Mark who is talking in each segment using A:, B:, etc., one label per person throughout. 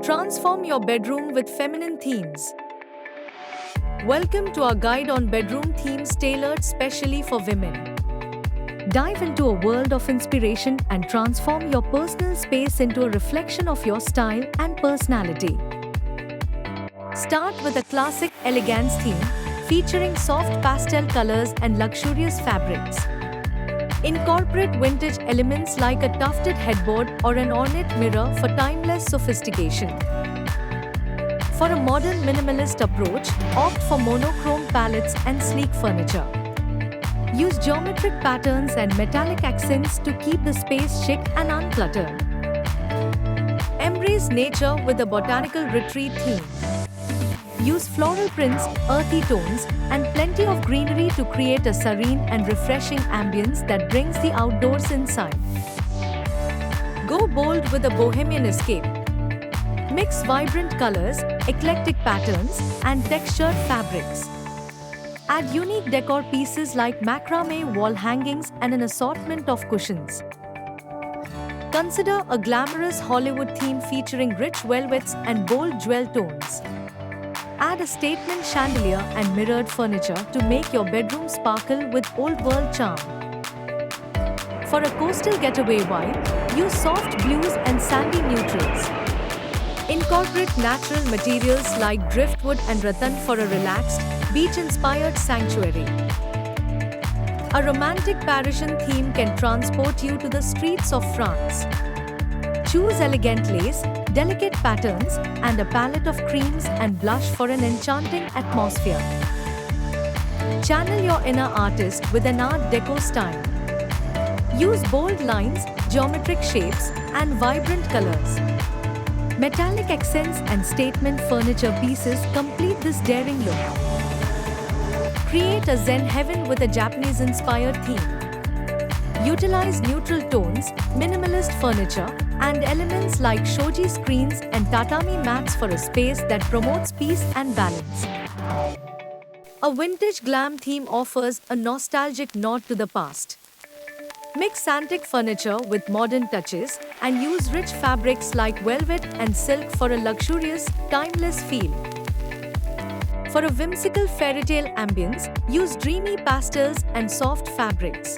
A: Transform your bedroom with feminine themes. Welcome to our guide on bedroom themes tailored specially for women. Dive into a world of inspiration and transform your personal space into a reflection of your style and personality. Start with a classic elegance theme featuring soft pastel colors and luxurious fabrics. Incorporate vintage elements like a tufted headboard or an ornate mirror for timeless sophistication. For a modern minimalist approach, opt for monochrome palettes and sleek furniture. Use geometric patterns and metallic accents to keep the space chic and uncluttered. Embrace nature with a botanical retreat theme. Use floral prints, earthy tones, and plenty of greenery to create a serene and refreshing ambience that brings the outdoors inside. Go bold with a bohemian escape. Mix vibrant colors, eclectic patterns, and textured fabrics. Add unique decor pieces like macrame wall hangings and an assortment of cushions. Consider a glamorous Hollywood theme featuring rich velvets and bold jewel tones. Add a statement chandelier and mirrored furniture to make your bedroom sparkle with old-world charm. For a coastal getaway vibe, use soft blues and sandy neutrals. Incorporate natural materials like driftwood and rattan for a relaxed, beach-inspired sanctuary. A romantic Parisian theme can transport you to the streets of France. Choose elegant lace, delicate patterns, and a palette of creams and blush for an enchanting atmosphere. Channel your inner artist with an Art Deco style. Use bold lines, geometric shapes, and vibrant colors. Metallic accents and statement furniture pieces complete this daring look. Create a Zen heaven with a Japanese-inspired theme. Utilize neutral tones, minimalist furniture, and elements like shoji screens and tatami mats for a space that promotes peace and balance. A vintage glam theme offers a nostalgic nod to the past. Mix antique furniture with modern touches and use rich fabrics like velvet and silk for a luxurious, timeless feel. For a whimsical fairytale ambience, use dreamy pastels and soft fabrics.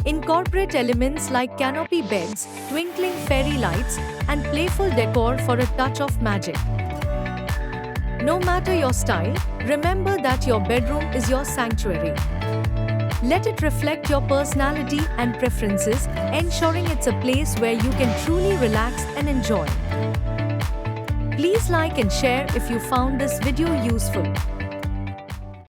A: Incorporate elements like canopy beds, twinkling fairy lights, and playful decor for a touch of magic. No matter your style, remember that your bedroom is your sanctuary. Let it reflect your personality and preferences, ensuring it's a place where you can truly relax and enjoy. Please like and share if you found this video useful.